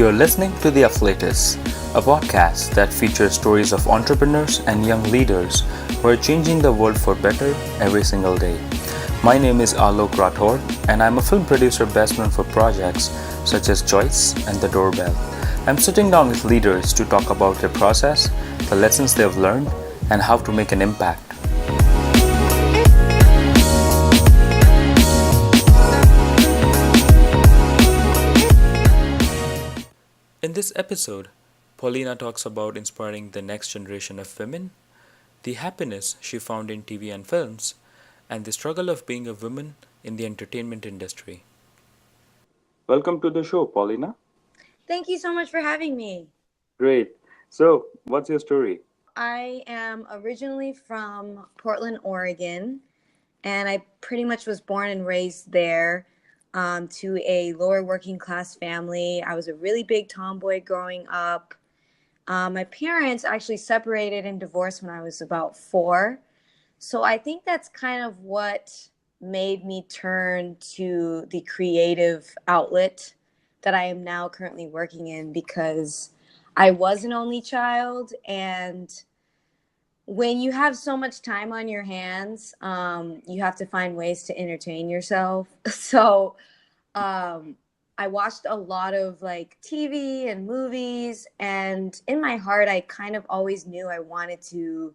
You're listening to The Affiliates, a podcast that features stories of entrepreneurs and young leaders who are changing the world for better every single day. My name is Alok Rathore, and I'm a film producer best known for projects such as Choice and The Doorbell. I'm sitting down with leaders to talk about their process, the lessons they've learned, and how to make an impact. In this episode, Paulina talks about inspiring the next generation of women, the happiness she found in TV and films, and the struggle of being a woman in the entertainment industry. Welcome to the show, Paulina. Thank you so much for having me. Great. So, what's your story? I am originally from Portland, Oregon, and I pretty much was born and raised there to a lower working class family. I was a really big tomboy growing up. My parents actually separated and divorced when I was about 4. So I think that's kind of what made me turn to the creative outlet that I am now currently working in, because I was an only child, and when you have so much time on your hands, you have to find ways to entertain yourself. So I watched a lot of like TV and movies, and in my heart, I kind of always knew I wanted to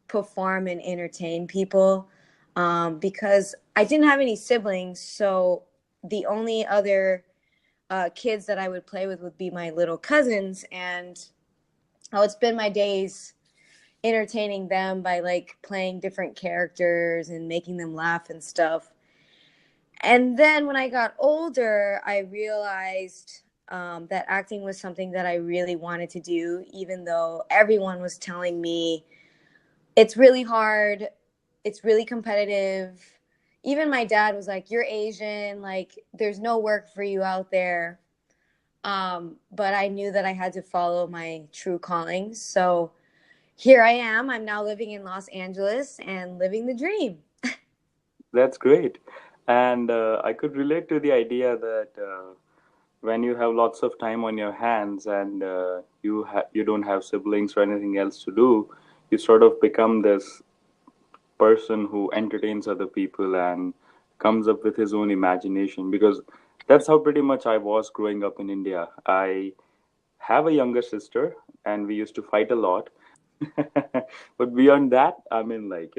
perform and entertain people, because I didn't have any siblings. So the only other kids that I would play with would be my little cousins, and I would spend my days entertaining them by like playing different characters and making them laugh and stuff. And then when I got older, I realized that acting was something that I really wanted to do, even though everyone was telling me it's really hard, it's really competitive. Even my dad was like, "You're Asian, like there's no work for you out there." But I knew that I had to follow my true calling. So here I am. I'm now living in Los Angeles and living the dream. That's great. And I could relate to the idea that when you have lots of time on your hands and you don't have siblings or anything else to do, you sort of become this person who entertains other people and comes up with his own imagination, because that's how pretty much I was growing up in India. I have a younger sister and we used to fight a lot. But beyond that, I mean, like,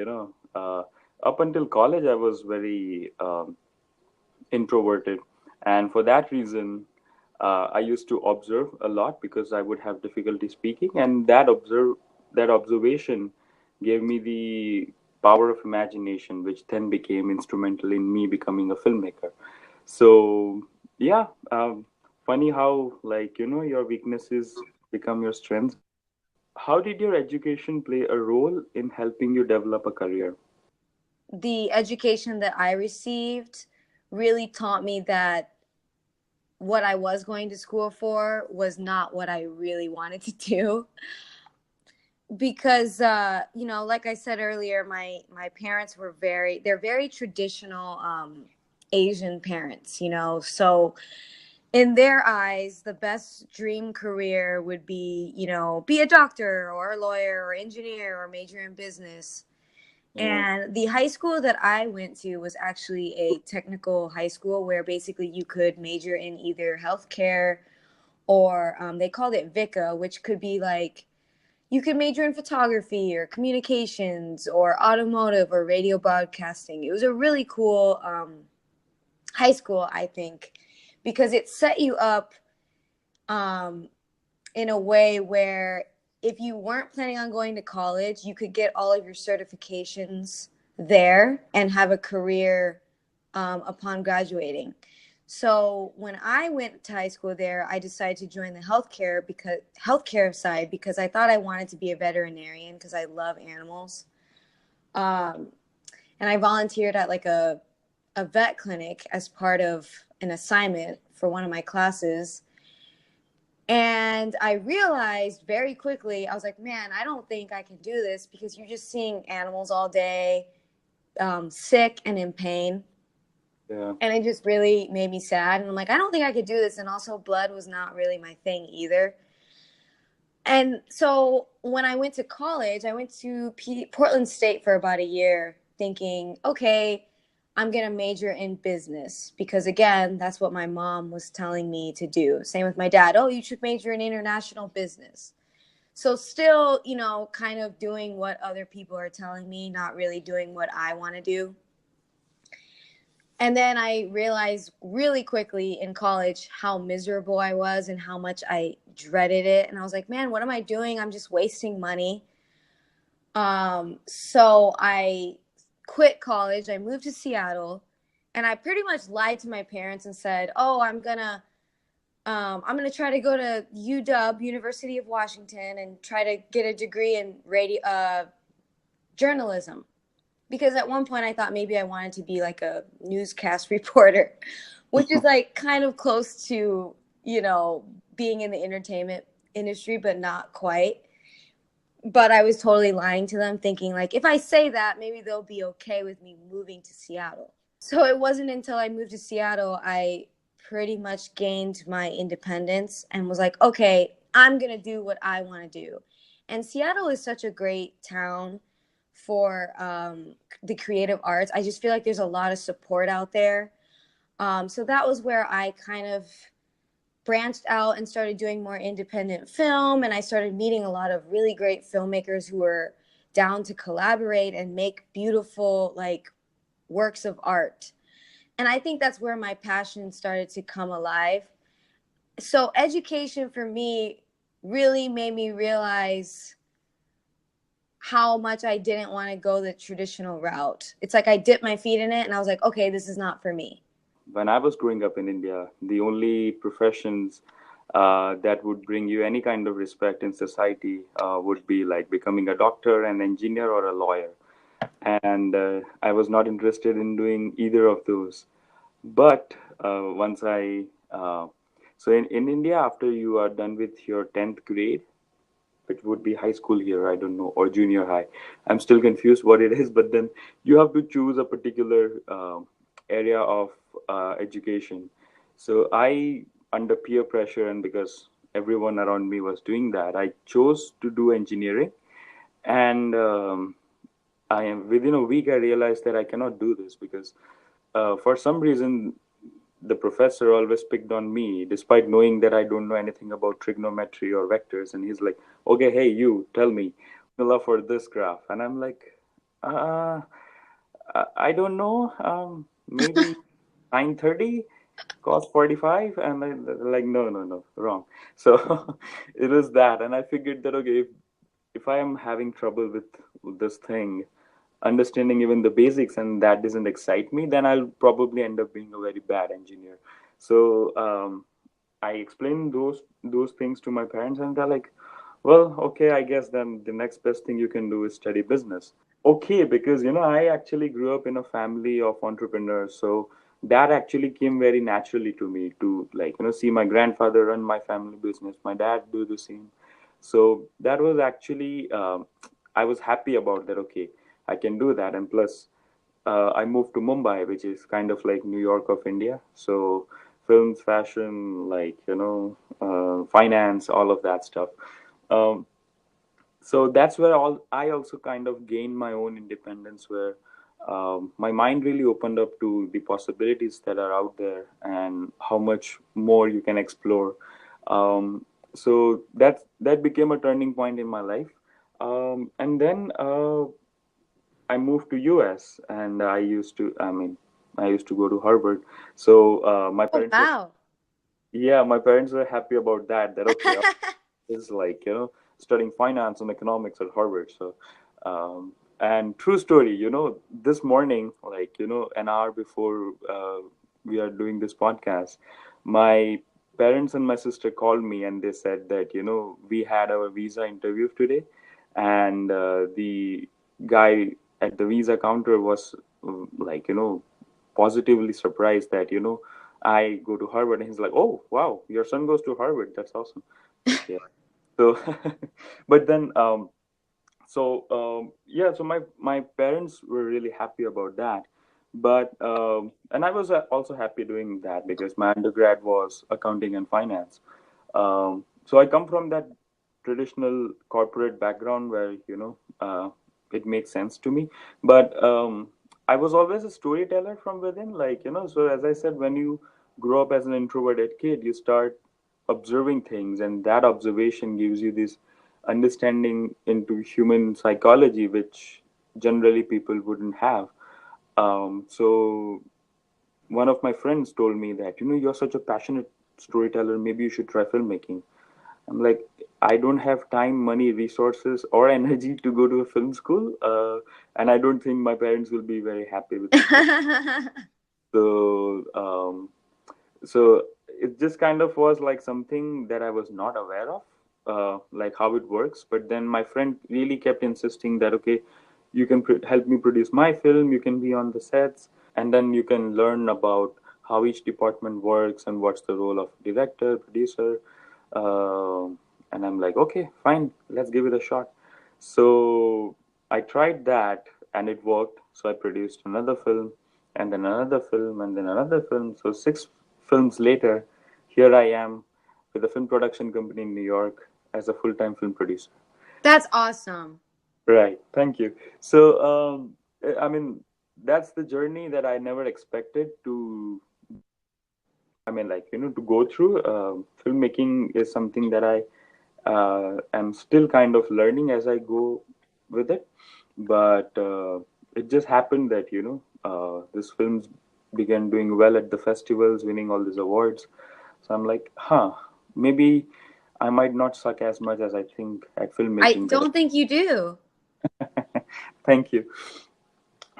up until college, I was very introverted. And for that reason, I used to observe a lot because I would have difficulty speaking. And that observation gave me the power of imagination, which then became instrumental in me becoming a filmmaker. So, yeah, funny how, like, your weaknesses become your strengths. How did your education play a role in helping you develop a career? The education that I received really taught me that what I was going to school for was not what I really wanted to do. Because like I said earlier, my parents were they're very traditional Asian parents, so in their eyes, the best dream career would be, be a doctor or a lawyer or engineer or major in business. And the high school that I went to was actually a technical high school where basically you could major in either healthcare or they called it VICA, which could be like you could major in photography or communications or automotive or radio broadcasting. It was a really cool high school, I think, because it set you up in a way where if you weren't planning on going to college, you could get all of your certifications there and have a career upon graduating. So when I went to high school there, I decided to join the healthcare side because I thought I wanted to be a veterinarian because I love animals. And I volunteered at like a vet clinic as part of an assignment for one of my classes. And I realized very quickly, I was like, man, I don't think I can do this because you're just seeing animals all day, sick and in pain. Yeah. And it just really made me sad. And I'm like, I don't think I could do this. And also, blood was not really my thing either. And so when I went to college, I went to Portland State for about a year, thinking, okay, I'm going to major in business because, again, that's what my mom was telling me to do. Same with my dad. Oh, you should major in international business. So, still, kind of doing what other people are telling me, not really doing what I want to do. And then I realized really quickly in college how miserable I was and how much I dreaded it. And I was like, man, what am I doing? I'm just wasting money. So I quit college. I moved to Seattle, and I pretty much lied to my parents and said, "Oh, I'm gonna try to go to UW, University of Washington, and try to get a degree in radio journalism." Because at one point I thought maybe I wanted to be like a newscast reporter, which is like kind of close to, you know, being in the entertainment industry, but not quite. But I was totally lying to them, thinking like if I say that, maybe they'll be okay with me moving to Seattle. So it wasn't until I moved to Seattle I pretty much gained my independence and was like, okay, I'm going to do what I want to do. And Seattle is such a great town for the creative arts. I just feel like there's a lot of support out there. So that was where I kind of branched out and started doing more independent film. And I started meeting a lot of really great filmmakers who were down to collaborate and make beautiful, like, works of art. And I think that's where my passion started to come alive. So education for me really made me realize how much I didn't want to go the traditional route. It's like I dipped my feet in it and I was like, okay, this is not for me. When I was growing up in India, the only professions that would bring you any kind of respect in society would be like becoming a doctor, an engineer, or a lawyer. And I was not interested in doing either of those. But once I, so in India, after you are done with your 10th grade, which would be high school here, I don't know, or junior high. I'm still confused what it is, but then you have to choose a particular area of education. So I, under peer pressure, and because everyone around me was doing that, I chose to do engineering. And I am within a week, I realized that I cannot do this because for some reason the professor always picked on me despite knowing that I don't know anything about trigonometry or vectors. And he's like, okay, hey, you tell me formula for this graph. And I'm like, uh, I don't know. Maybe 930 cos 45. And I like, no, no, no, wrong. So it was that. And I figured that, okay, if I am having trouble with this thing, understanding even the basics, and that doesn't excite me, then I'll probably end up being a very bad engineer. So I explained those things to my parents, and they're like, well, okay, I guess then the next best thing you can do is study business. Okay, because I actually grew up in a family of entrepreneurs, so that actually came very naturally to me to, like, see my grandfather run my family business, my dad do the same. So that was actually I was happy about that. Okay, I can do that. And plus I moved to Mumbai, which is kind of like New York of India. So films, fashion, like, finance, all of that stuff. um, so that's where all I also kind of gained my own independence, where my mind really opened up to the possibilities that are out there and how much more you can explore. So that became a turning point in my life. And then I moved to US, and I used to go to Harvard. So my Oh, parents were, wow. yeah, my parents were happy about that. That okay, is like, studying finance and economics at Harvard. So and true story, this morning, like, an hour before we are doing this podcast, my parents and my sister called me and they said that, we had our visa interview today, and the guy at the visa counter was like, positively surprised that, I go to Harvard. And he's like, oh wow, your son goes to Harvard, that's awesome. Like, yeah. So but then yeah, so my parents were really happy about that. But and I was also happy doing that because my undergrad was accounting and finance. So I come from that traditional corporate background where it makes sense to me. But I was always a storyteller from within, like So as I said, when you grow up as an introverted kid, you start observing things, and that observation gives you this understanding into human psychology, which generally people wouldn't have. So one of my friends told me that, you're such a passionate storyteller, maybe you should try filmmaking. I'm like, I don't have time, money, resources, or energy to go to a film school, and I don't think my parents will be very happy with this choice. So, so it just kind of was like something that I was not aware of, like how it works. But then my friend really kept insisting that, okay, you can help me produce my film, you can be on the sets, and then you can learn about how each department works and what's the role of director, producer. And I'm like, okay, fine, let's give it a shot. So I tried that and it worked. So I produced another film and then another film and then another film. So 6 films later, here I am with a film production company in New York as a full-time film producer. That's awesome. Right. Thank you. So, I mean, that's the journey that I never expected to. I mean, like, to go through. Filmmaking is something that I am still kind of learning as I go with it. But it just happened that, this films began doing well at the festivals, winning all these awards. So I'm like, maybe I might not suck as much as I think at I filmmaking that don't think you do. thank you.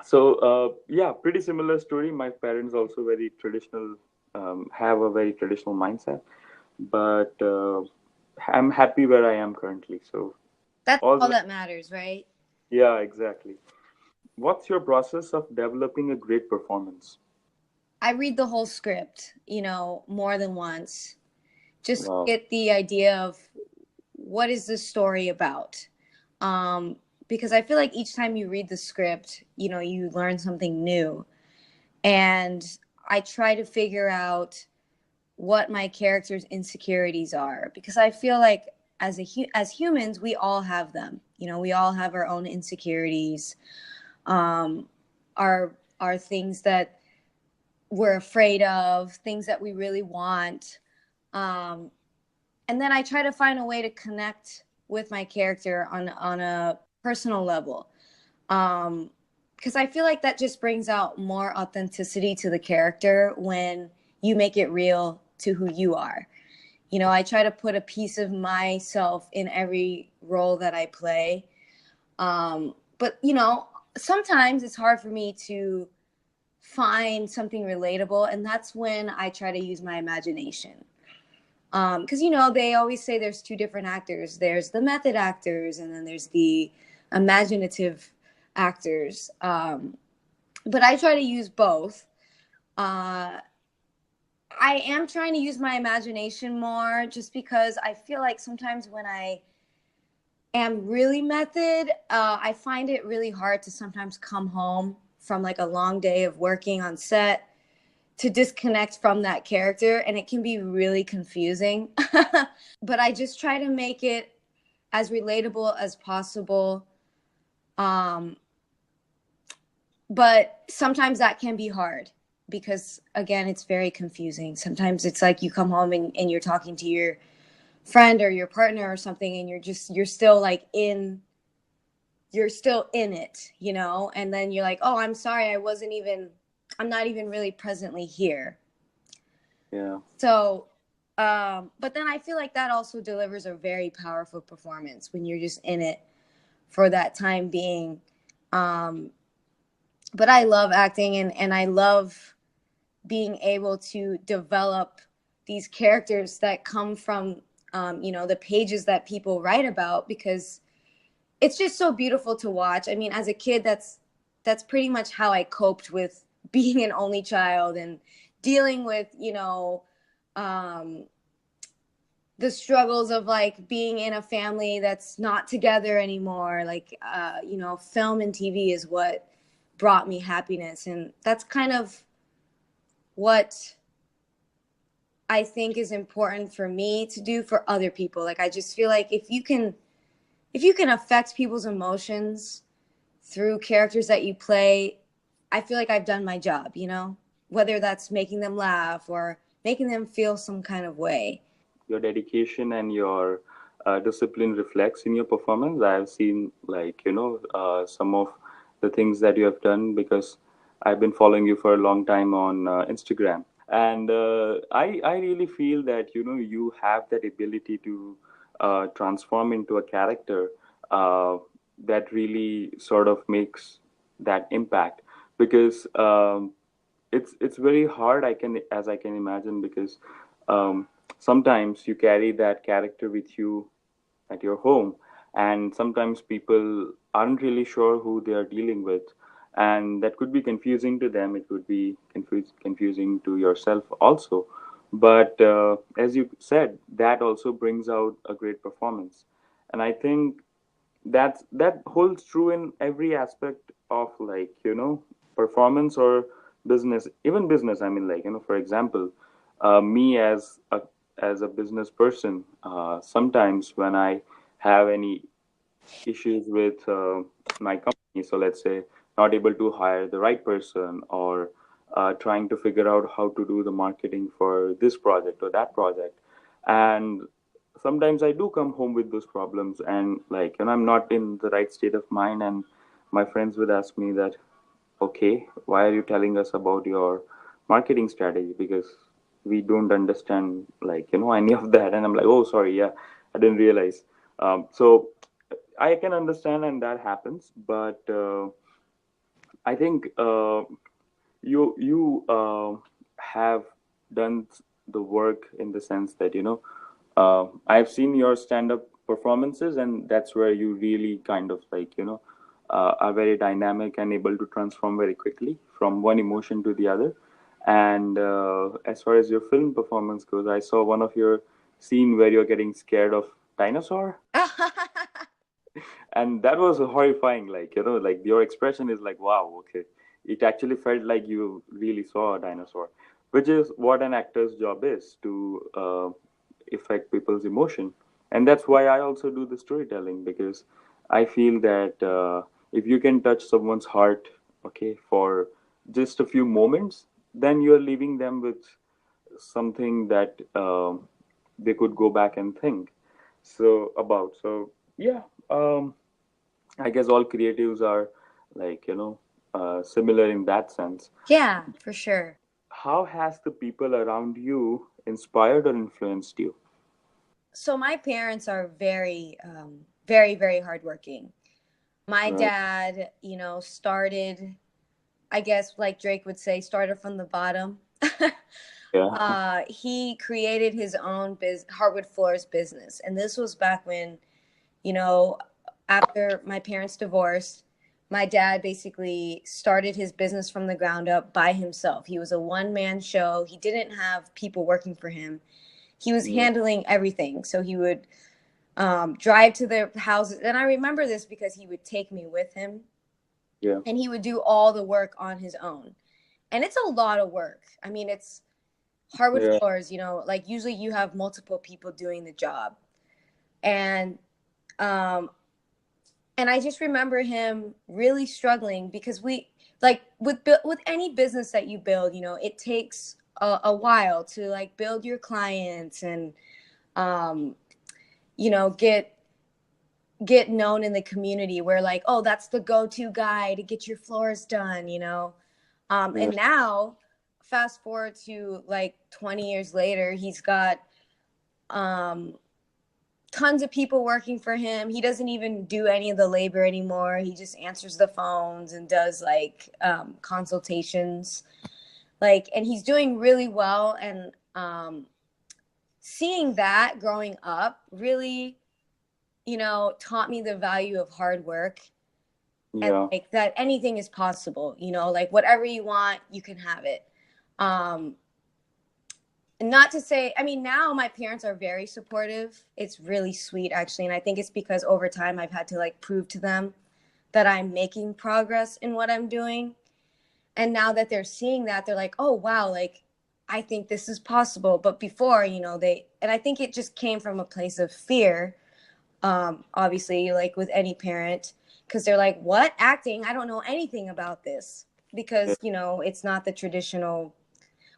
So yeah, pretty similar story. My parents also very traditional, have a very traditional mindset, but I'm happy where I am currently. So That's all all the, that matters, right? yeah, exactly. What's your process of developing a great performance? I read the whole script, more than once, just to Wow. get the idea of what is this story about. Um, because I feel like each time you read the script, you learn something new. And I try to figure out what my character's insecurities are because I feel like as humans we all have them. We all have our own insecurities, um, our things that we're afraid of, things that we really want. Um, and then I try to find a way to connect with my character on a personal level. Because I feel like that just brings out more authenticity to the character when you make it real to who you are. I try to put a piece of myself in every role that I play. But sometimes it's hard for me to find something relatable, and that's when I try to use my imagination. Because they always say there's two different actors. There's the method actors, and then there's the imaginative actors. But I try to use both. Uh, I am trying to use my imagination more, just because I feel like sometimes when I am really method, I find it really hard to sometimes come home from like a long day of working on set to disconnect from that character, and it can be really confusing. But I just try to make it as relatable as possible. Um, but sometimes that can be hard because, again, it's very confusing. Sometimes it's like you come home and you're talking to your friend or your partner or something, and you're still like you're still in it, and then you're like, oh, I'm sorry, I'm not even really presently here. Yeah. So, but then I feel like that also delivers a very powerful performance when you're just in it for that time being. Um, but I love acting, and I love being able to develop these characters that come from, the pages that people write about, because it's just so beautiful to watch. I mean, as a kid, that's pretty much how I coped with being an only child and dealing with, um, the struggles of like being in a family that's not together anymore. Like, film and TV is what brought me happiness. And that's kind of what I think is important for me to do for other people. Like I just feel like if you can affect people's emotions through characters that you play, I feel like I've done my job, you know? Whether that's making them laugh or making them feel some kind of way. Your dedication and your discipline reflects in your performance. I've seen, like, some of the things that you have done because I've been following you for a long time on Instagram. And I really feel that, you have that ability to transform into a character uh, that really sort of makes that impact because it's very hard, I can imagine, because sometimes you carry that character with you at your home, and sometimes people aren't really sure who they are dealing with, and that could be confusing to them. It could be confusing to yourself also. But as you said, that also brings out a great performance, and I think that holds true in every aspect of, like, performance or business, even business. I mean, like, for example, me as a business person, sometimes when I have any issues with my company, so let's say not able to hire the right person, or trying to figure out how to do the marketing for this project or that project, and sometimes I do come home with those problems, and, like, I'm not in the right state of mind, and my friends would ask me that, okay, why are you telling us about your marketing strategy, because we don't understand, like, any of that. And I'm like, oh, sorry, yeah, I didn't realize. So I can understand, and that happens. But I think you have done the work in the sense that, I've seen your stand-up performances, and that's where you really kind of, like, are very dynamic and able to transform very quickly from one emotion to the other. And as far as your film performance goes, I saw one of your scene where you're getting scared of dinosaur, and that was horrifying. Like, like, your expression is like, wow, okay, it actually felt like you really saw a dinosaur, which is what an actor's job is, to affect people's emotion. And that's why I also do the storytelling, because I feel that if you can touch someone's heart, okay, for just a few moments, then you're leaving them with something that they could go back and think so yeah. I guess all creatives are, like, similar in that sense. Yeah, for sure. How has the people around you inspired or influenced you? So my parents are very, very, very hardworking. My Right. dad, started, I guess, like Drake would say, started from the bottom. Yeah. He created his own hardwood floors business, and this was back when, you know, after my parents divorced, my dad basically started his business from the ground up by himself. He was a one-man show. He didn't have people working for him. He was Yeah. handling everything. So he would drive to their houses. And I remember this because he would take me with him, Yeah. and he would do all the work on his own. And it's a lot of work. I mean, it's hardwood Yeah. floors, like usually you have multiple people doing the job. And um and I just remember him really struggling because we, like, with any business that you build, it takes a while to, like, build your clients and um you know get get known in the community where, like, oh, that's the go-to guy to get your floors done, Yeah. and now fast forward to like 20 years later, he's got um tons of people working for him. He doesn't even do any of the labor anymore. He just answers the phones and does, like, consultations, like, and he's doing really well. And seeing that growing up really, taught me the value of hard work, and, Yeah. like, that anything is possible, like whatever you want, you can have it. Um, Not to say, I mean, now my parents are very supportive. It's really sweet, actually. And I think it's because over time I've had to, like, prove to them that I'm making progress in what I'm doing. And now that they're seeing that, they're like, oh, wow, like, I think this is possible. But before, and I think it just came from a place of fear, obviously, like with any parent, because they're like, what? Acting? I don't know anything about this because, it's not the traditional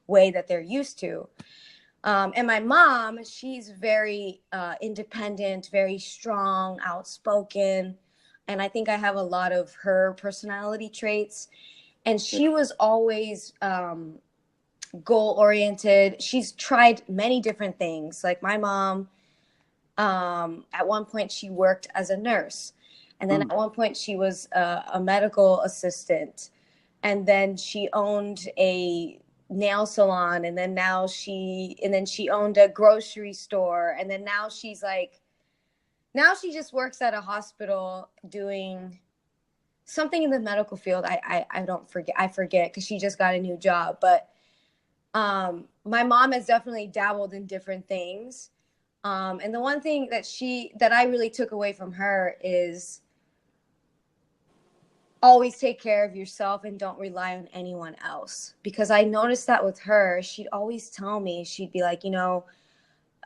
way that they're used to. And my mom, she's very independent, very strong, outspoken. And I think I have a lot of her personality traits. And she was always goal oriented. She's tried many different things. Like my mom, at one point, she worked as a nurse. And then Hmm. at one point, she was a medical assistant. And then she owned a nail salon. And then she owned a grocery store. And then now she just works at a hospital doing something in the medical field. I don't forget. I forget because she just got a new job. But my mom has definitely dabbled in different things. And the one thing that I really took away from her is always take care of yourself and don't rely on anyone else. Because I noticed that with her, she'd always tell me, she'd be like, no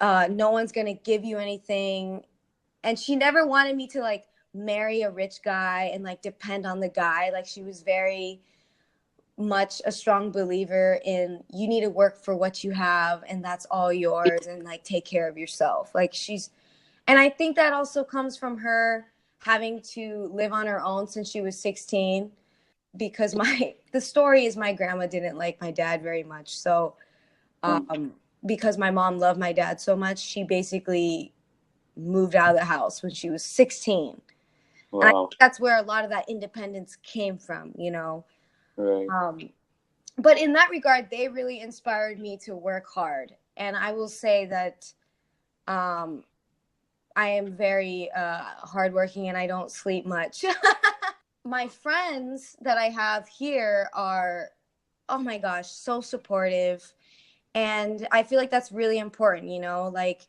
one's going to give you anything. And she never wanted me to like marry a rich guy and like depend on the guy. Like she was very much a strong believer in you need to work for what you have and that's all yours and like take care of yourself. And I think that also comes from her having to live on her own since she was 16 because the story is my grandma didn't like my dad very much. So Hmm. because my mom loved my dad so much, she basically moved out of the house when she was 16. And I Wow. think that's where a lot of that independence came from, Right. Um, but in that regard, they really inspired me to work hard. And I will say that um, I am very hardworking and I don't sleep much. My friends that I have here are, oh my gosh, so supportive. And I feel like that's really important, like,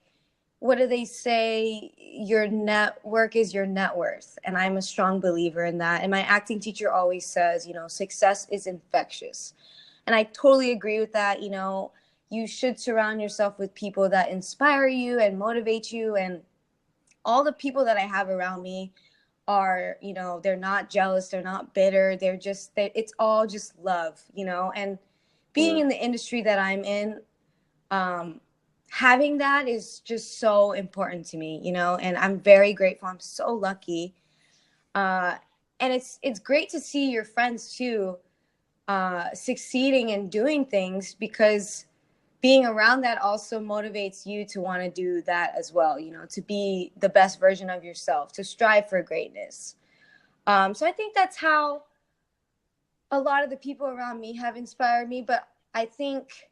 what do they say? Your network is your net worth. And I'm a strong believer in that. And my acting teacher always says, success is infectious. And I totally agree with that. You should surround yourself with people that inspire you and motivate you. And all the people that I have around me are, they're not jealous, they're not bitter, it's all just love, and being Yeah. in the industry that I'm in, um, having that is just so important to me, and I'm very grateful. I'm so lucky. Uh, and it's great to see your friends too, succeeding and doing things because being around that also motivates you to want to do that as well, to be the best version of yourself, to strive for greatness. So I think that's how a lot of the people around me have inspired me. But I think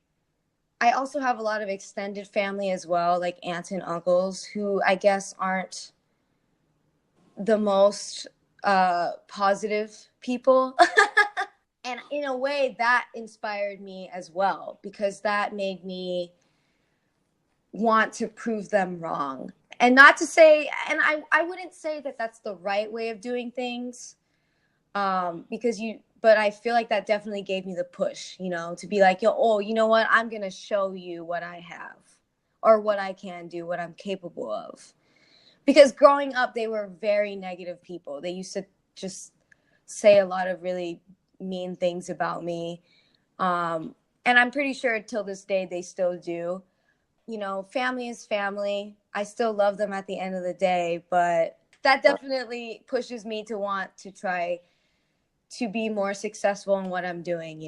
I also have a lot of extended family as well, like aunts and uncles, who I guess aren't the most positive people. And in a way, that inspired me as well, because that made me want to prove them wrong. And not to say, and I wouldn't say that that's the right way of doing things, but I feel like that definitely gave me the push, to be like, yo, oh, you know what? I'm going to show you what I have or what I can do, what I'm capable of. Because growing up, they were very negative people. They used to just say a lot of really mean things about me. And I'm pretty sure till this day they still do. Family is family. I still love them at the end of the day, but that definitely pushes me to want to try to be more successful in what I'm doing.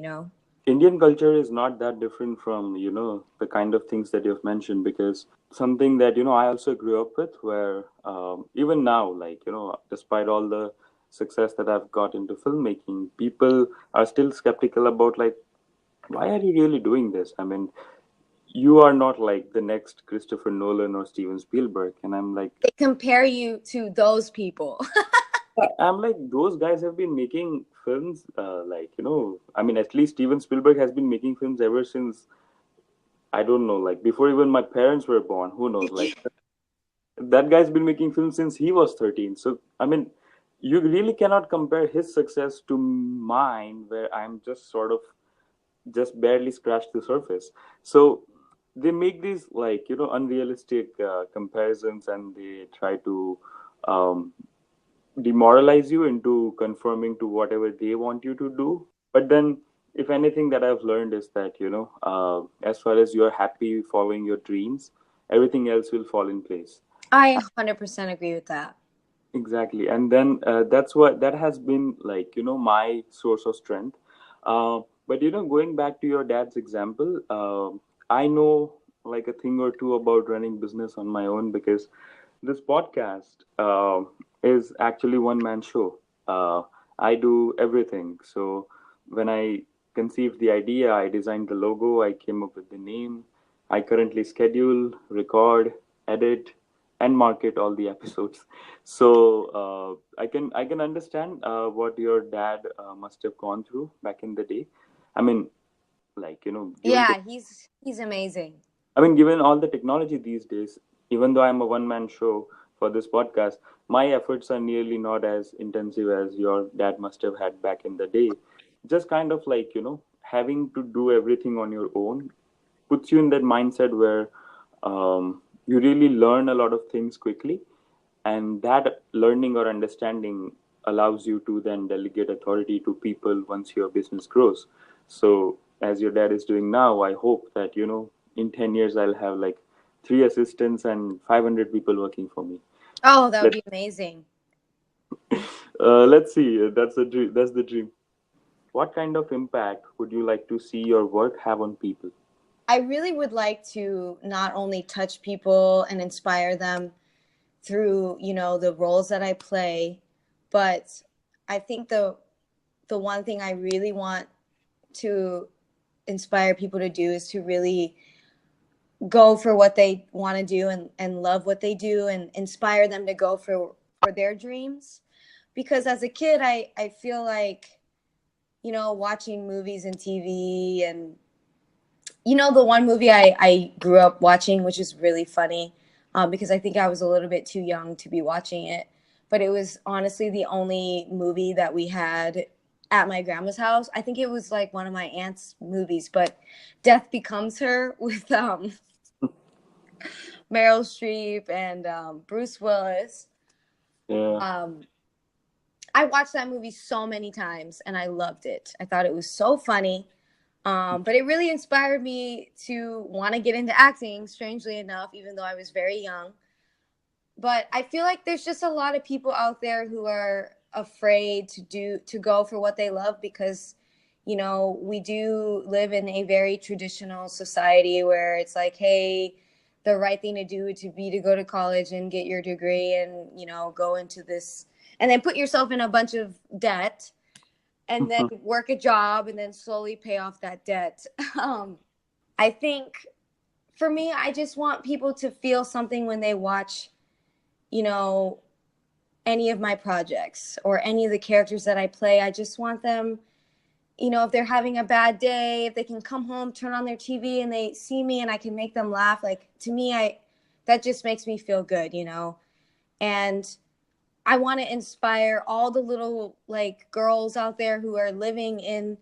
Indian culture is not that different from, the kind of things that you've mentioned, because something that, I also grew up with, where even now, like, despite all the success that I've got into filmmaking, people are still skeptical about, like, why are you really doing this? I mean, you are not like the next Christopher Nolan or Steven Spielberg. And I'm like, They compare you to those people. those guys have been making films, like, I mean, at least Steven Spielberg has been making films ever since, I don't know, like before even my parents were born. Who knows? Like that guy's been making films since he was 13. So I mean, you really cannot compare his success to mine, where I'm just sort of just barely scratched the surface. So they make these, like, unrealistic comparisons, and they try to um, demoralize you into conforming to whatever they want you to do. But then, if anything that I've learned is that, as far as you're happy following your dreams, everything else will fall in place. I 100% agree with that. Exactly. And then that's what that has been, like, my source of strength. But going back to your dad's example, I know like a thing or two about running business on my own, because this podcast is actually one man show. I do everything. So when I conceived the idea, I designed the logo, I came up with the name, I currently schedule, record, edit, and market all the episodes. So I can understand what your dad must have gone through back in the day. I mean, like, given Yeah, he's amazing. given all the technology these days, even though I'm a one man show for this podcast, my efforts are nearly not as intensive as your dad must have had back in the day. Just kind of like, having to do everything on your own puts you in that mindset where you really learn a lot of things quickly, and that learning or understanding allows you to then delegate authority to people once your business grows. So as your dad is doing now, I hope that, in 10 years I'll have like 3 assistants and 500 people working for me. Oh, that would Let be amazing. let's see, that's the dream. What kind of impact would you like to see your work have on people? I really would like to not only touch people and inspire them through, the roles that I play, but I think the one thing I really want to inspire people to do is to really go for what they want to do, and love what they do, and inspire them to go for their dreams. Because as a kid, I feel like, watching movies and TV, and the one movie I grew up watching, which is really funny, because I think I was a little bit too young to be watching it. But it was honestly the only movie that we had at my grandma's house. I think it was like one of my aunt's movies, but Death Becomes Her with Meryl Streep and Bruce Willis. Yeah. Um, I watched that movie so many times and I loved it. I thought it was so funny. But it really inspired me to want to get into acting, strangely enough, even though I was very young. But I feel like there's just a lot of people out there who are afraid to go for what they love, because we do live in a very traditional society where it's like, hey, the right thing to do to go to college and get your degree, and go into this, and then put yourself in a bunch of debt, and then work a job, and then slowly pay off that debt. um, I think for me, I just want people to feel something when they watch, you know, any of my projects or any of the characters that I play. I just want them, if they're having a bad day, if they can come home, turn on their TV, and they see me and I can make them laugh. Like, to me, that just makes me feel good. And I want to inspire all the little like girls out there who are living in,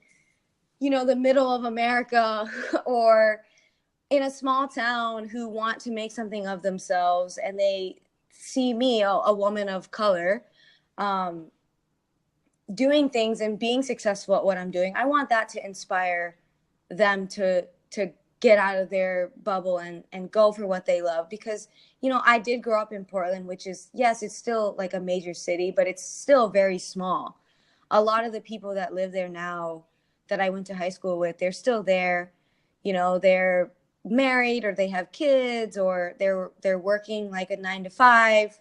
the middle of America or in a small town, who want to make something of themselves, and they see me, a woman of color, um, doing things and being successful at what I'm doing. I want that to inspire them to get out of their bubble and go for what they love. Because I did grow up in Portland, which is, yes, it's still like a major city, but it's still very small. A lot of the people that live there now, that I went to high school with, they're still there. They're married, or they have kids, or they're working like a 9 to 5.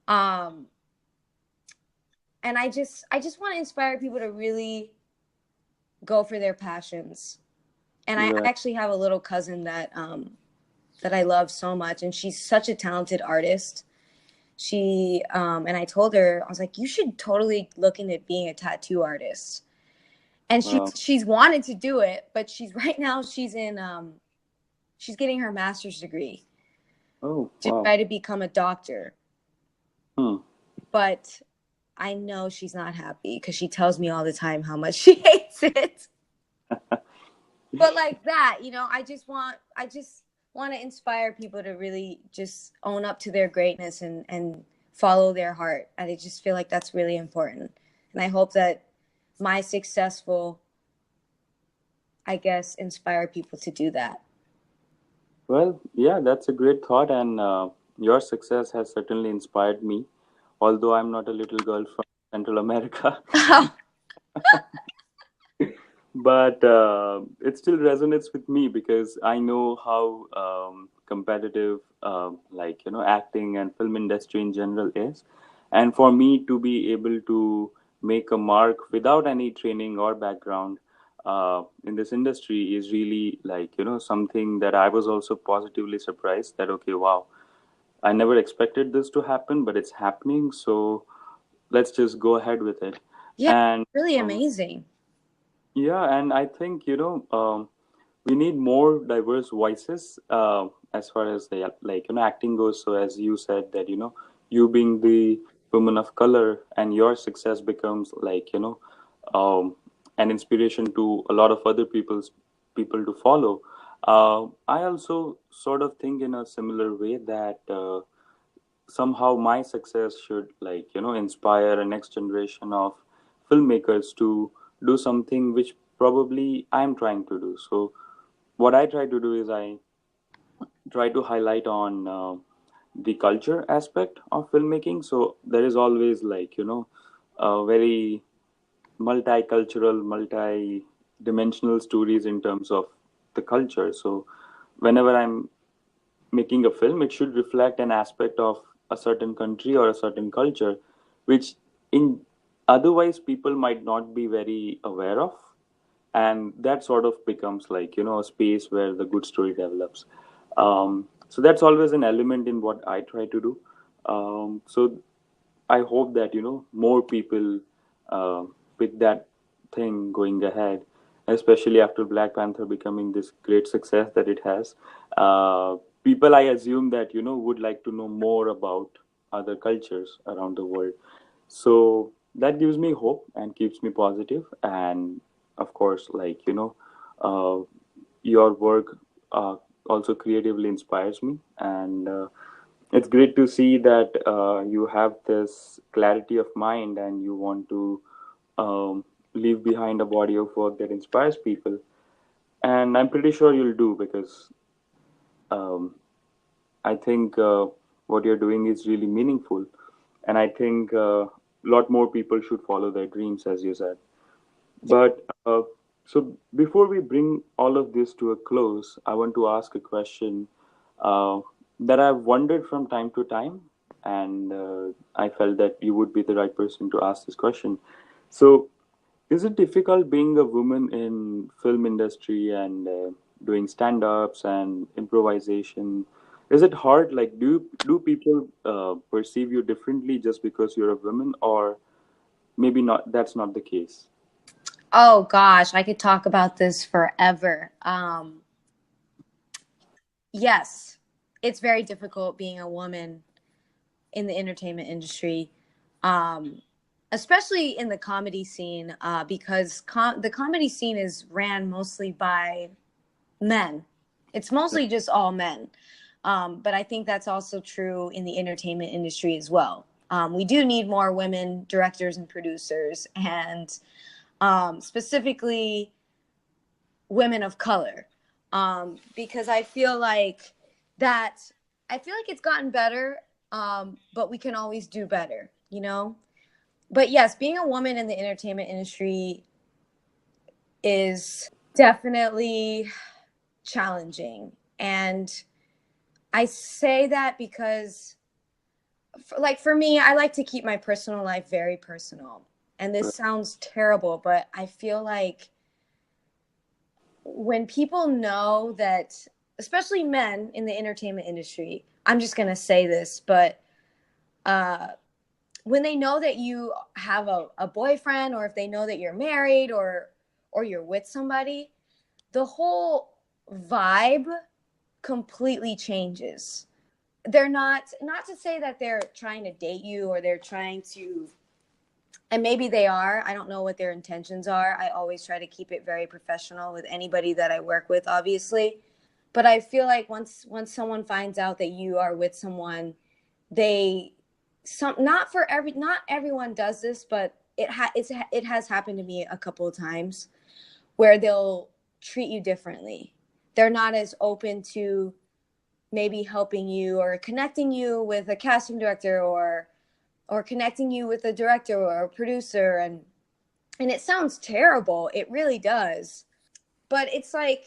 um and I just want to inspire people to really go for their passions. And I Right. actually have a little cousin that I love so much, and she's such a talented artist. And I told her, I was like, you should totally look into being a tattoo artist. And Wow. she's wanted to do it, but right now she's getting her master's degree Oh, to wow. try to become a doctor. Hmm. But I know she's not happy because she tells me all the time how much she hates it. But like that, I just want to inspire people to really just own up to their greatness and follow their heart. I just feel like that's really important. And I hope that my successful, I guess, inspire people to do that. Well, yeah, that's a great thought, and your success has certainly inspired me. Although I'm not a little girl from Central America, but it still resonates with me because I know how competitive, like acting and film industry in general is, and for me to be able to make a mark without any training or background in this industry is really like something that I was also positively surprised that okay, wow, I never expected this to happen, but it's happening. So let's just go ahead with it. Yeah, And really um, amazing. yeah, and I think we need more diverse voices as far as the like acting goes. So as you said that you being the woman of color and your success becomes like um, an inspiration to a lot of other people to follow. I also sort of think in a similar way that somehow my success should like inspire a next generation of filmmakers to do something which probably I'm trying to do. So what I try to do is I try to highlight on the culture aspect of filmmaking. So there is always like a very multicultural, multi-dimensional stories in terms of the culture. So whenever I'm making a film, it should reflect an aspect of a certain country or a certain culture, which in otherwise people might not be very aware of, and that sort of becomes like a space where the good story develops. So that's always an element in what I try to do. So I hope that more people uh, with that thing going ahead, especially after Black Panther becoming this great success that it has. People, I assume that would like to know more about other cultures around the world. So that gives me hope and keeps me positive. And of course, like uh, your work uh, also creatively inspires me and. It's great to see that you have this clarity of mind and you want to leave behind a body of work that inspires people. And I'm pretty sure you'll do because um, I think what you're doing is really meaningful. And I think a lot more people should follow their dreams, as you said. But so before we bring all of this to a close, I want to ask a question uh, that I've wondered from time to time, and I felt that you would be the right person to ask this question. So, is it difficult being a woman in film industry and doing stand-ups and improvisation? Is it hard? Like, do people perceive you differently just because you're a woman, or maybe not? That's not the case. Oh gosh, I could talk about this forever. Yes, it's very difficult being a woman in the entertainment industry, um, especially in the comedy scene, because the comedy scene is ran mostly by men. It's mostly just all men. But I think that's also true in the entertainment industry as well. We do need more women directors and producers, and specifically women of color, because that I feel like it's gotten better, but we can always do better, you know. But yes, being a woman in the entertainment industry is definitely challenging, and I say that because, for me, I like to keep my personal life very personal. And this sounds terrible, but I feel like when people know that, especially men in the entertainment industry, I'm just going to say this, but uh, when they know that you have a boyfriend, or if they know that you're married, or you're with somebody, the whole vibe completely changes. They're not to say that they're trying to date you or they're trying to And maybe they are. I don't know what their intentions are. I always try to keep it very professional with anybody that I work with, obviously. But I feel like once someone finds out that you are with someone, they some not everyone does this, but it has happened to me a couple of times where they'll treat you differently. They're not as open to maybe helping you or connecting you with a casting director or connecting you with a director or a producer, and it sounds terrible, it really does, but it's like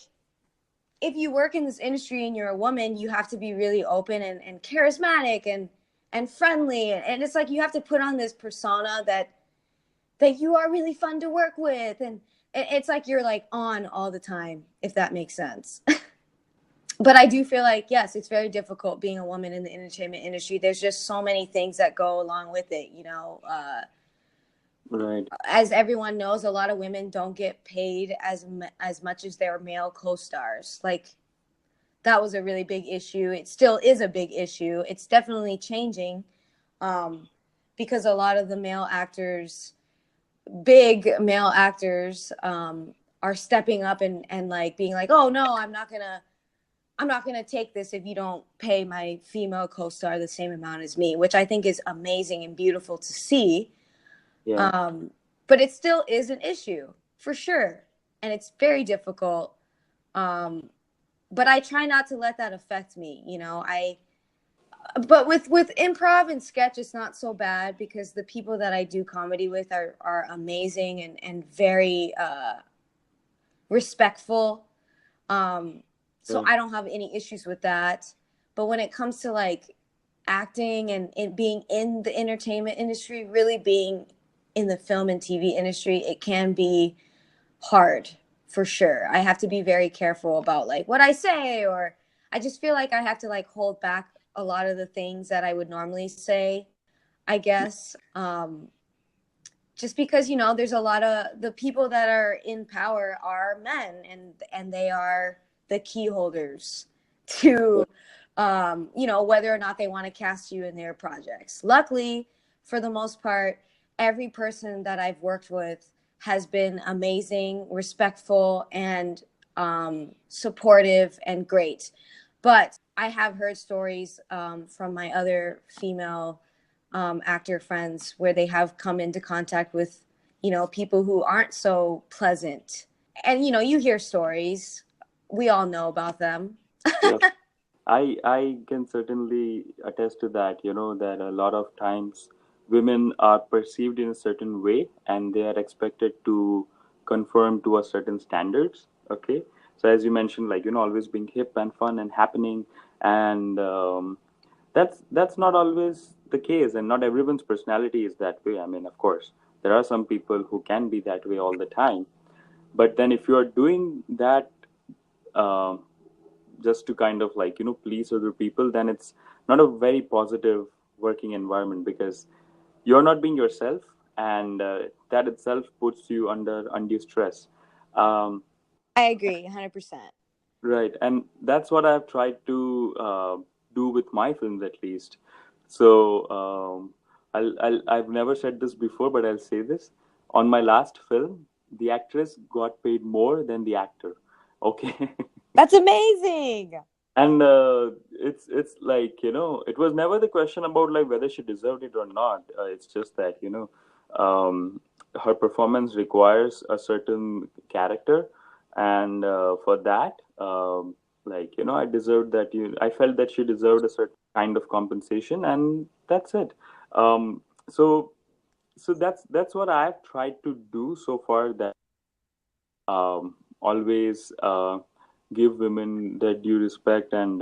if you work in this industry and you're a woman, you have to be really open and charismatic and friendly, and it's like you have to put on this persona that you are really fun to work with, and it's like you're like on all the time, if that makes sense. But I do feel like, yes, it's very difficult being a woman in the entertainment industry. There's just so many things that go along with it, you know. Right. As everyone knows, a lot of women don't get paid as much as their male co-stars. Like, that was a really big issue. It still is a big issue. It's definitely changing, because a lot of the big male actors, are stepping up and like being like, oh no, I'm not gonna take this if you don't pay my female co-star the same amount as me, which I think is amazing and beautiful to see. Yeah. Um, but it still is an issue for sure, and it's very difficult. Um, but I try not to let that affect me. You know, but with improv and sketch, it's not so bad because the people that I do comedy with are amazing and very respectful. So Right. I don't have any issues with that. But when it comes to like acting and being in the entertainment industry, really being in the film and TV industry, it can be hard for sure. I have to be very careful about like what I say, or I just feel like I have to like hold back a lot of the things that I would normally say, I guess. Just because, you know, there's a lot of the people that are in power are men, and they are the key holders to, you know, whether or not they want to cast you in their projects. Luckily, for the most part, every person that I've worked with has been amazing, respectful, and supportive and great. But I have heard stories, from my other female actor friends where they have come into contact with, you know, people who aren't so pleasant. And, you know, you hear stories. We all know about them. Yep. I can certainly attest to that, that a lot of times women are perceived in a certain way and they are expected to conform to a certain standards. Okay. So as you mentioned, like, always being hip and fun and happening, and that's not always the case, and not everyone's personality is that way. I mean, of course, there are some people who can be that way all the time, but then if you are doing that, um just to kind of like please other people, then it's not a very positive working environment, because you're not being yourself, and that itself puts you under undue stress. um, I agree 100%. right, and that's what I've tried to do with my films, at least. So I've never said this before, but I'll say this. On my last film, the actress got paid more than the actor. Okay. That's amazing. And it's like, it was never the question about like whether she deserved it or not. It's just that, her performance requires a certain character, and for that, like, I felt that she deserved a certain kind of compensation, and that's it. So that's what I've tried to do so far, that always give women their due respect, and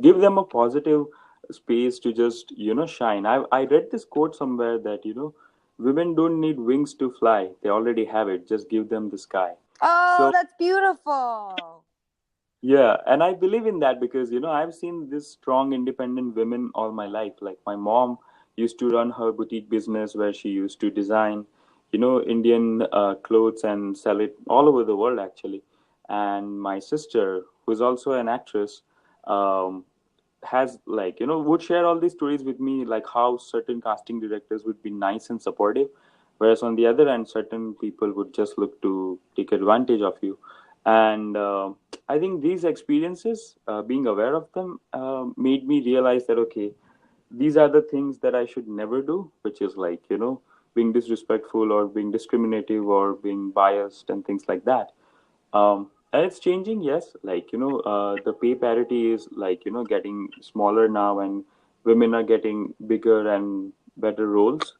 give them a positive space to just shine. I read this quote somewhere that women don't need wings to fly, they already have it, just give them the sky. Oh, So that's beautiful. yeah, and I believe in that because I've seen this strong independent women all my life. Like my mom used to run her boutique business where she used to design, Indian clothes and sell it all over the world actually. And my sister, who's also an actress, um, has like would share all these stories with me, like how certain casting directors would be nice and supportive, whereas on the other end certain people would just look to take advantage of you. And I think these experiences, being aware of them, made me realize that okay, these are the things that I should never do, which is like being disrespectful or being discriminative or being biased and things like that. And it's changing, yes. Like the pay parity is like getting smaller now, and women are getting bigger and better roles.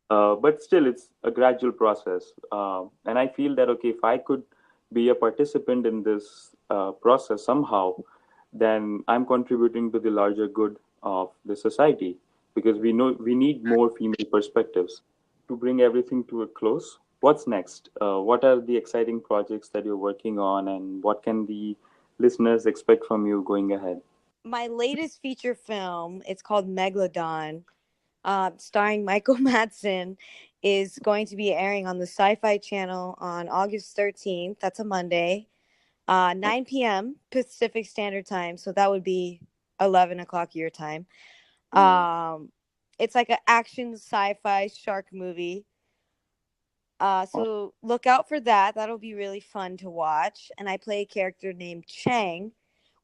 But still, it's a gradual process. And I feel that okay, if I could be a participant in this process somehow, then I'm contributing to the larger good of the society, because we know we need more female perspectives. To bring everything to a close, what's next? What are the exciting projects that you're working on, and what can the listeners expect from you going ahead? My latest feature film, it's called Megalodon, starring Michael Madsen, is going to be airing on the Sci-Fi Channel on August 13th. That's a Monday, 9 p.m. Pacific Standard Time. So that would be 11 o'clock your time. Yeah. It's like an action sci-fi shark movie. So look out for that. That'll be really fun to watch. And I play a character named Chang,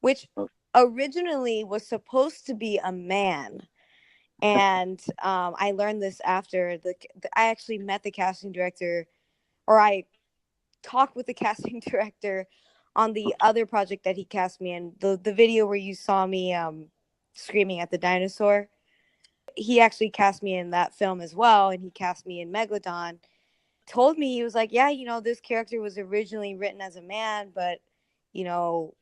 which originally was supposed to be a man. And I learned this after I actually met the casting director, or I talked with the casting director on the other project that he cast me in, the video where you saw me screaming at the dinosaur. He actually cast me in that film as well, and he cast me in Megalodon. Told me, he was like, yeah, this character was originally written as a man, but you know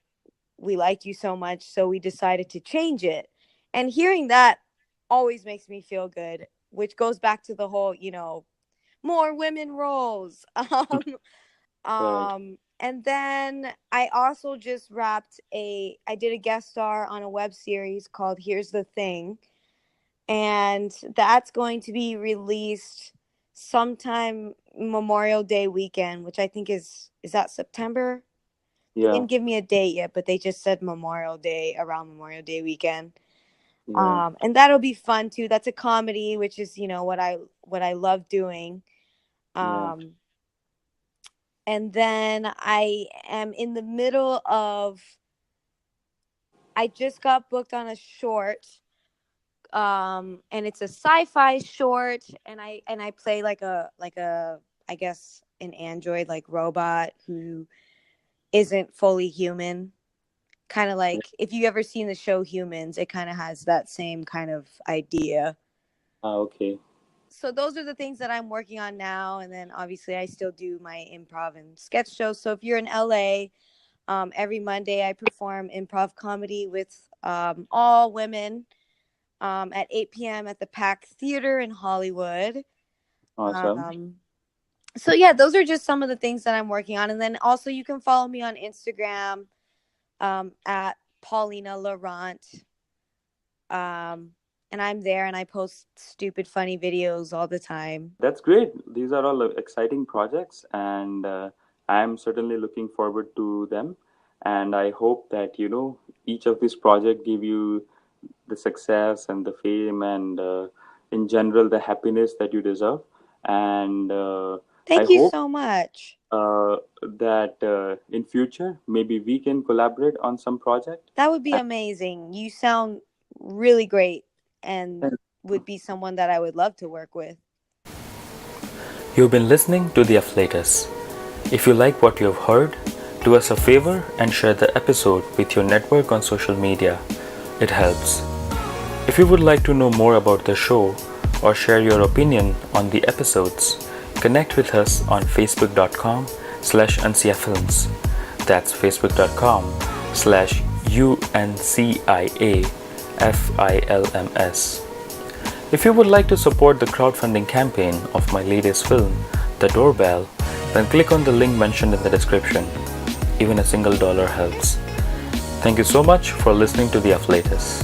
we liked you so much, so we decided to change it. And hearing that always makes me feel good, which goes back to the whole, more women roles. Right. And then I also just I did a guest star on a web series called Here's the Thing. And that's going to be released sometime Memorial Day weekend, which I think is that September? They Yeah. didn't give me a date yet, but they just said Memorial Day, around Memorial Day weekend. Yeah. And that'll be fun too. That's a comedy, which is what I love doing. Yeah. Um, and then I am in the middle of. I just got booked on a short, and it's a sci-fi short, and I play like a I guess an android, like robot who isn't fully human. Kind of Yeah. like if you ever seen the show Humans, it kind of has that same kind of idea. Okay. So those are the things that I'm working on now, and then obviously I still do my improv and sketch shows. So if you're in LA, every Monday I perform improv comedy with all women at 8 p.m. at the Pack Theater in Hollywood. Awesome. Um, so yeah, those are just some of the things that I'm working on, and then also you can follow me on Instagram at Paulina Laurent. And I'm there and I post stupid, funny videos all the time. That's great. These are all exciting projects, and I'm certainly looking forward to them. And I hope that each of these projects give you the success and the fame and in general the happiness that you deserve. And I Thank you hope so much. that in future maybe we can collaborate on some project. That would be amazing. You sound really great and And would be someone that I would love to work with. You've been listening to The Afflatus. If you like what you have heard, do us a favor and share the episode with your network on social media. It helps. If you would like to know more about the show or share your opinion on the episodes, connect with us on facebook.com/unciafilms. That's facebook.com/unciafilms. If you would like to support the crowdfunding campaign of my latest film, The Doorbell, then click on the link mentioned in the description. Even a single dollar helps. Thank you so much for listening to The Afflatus.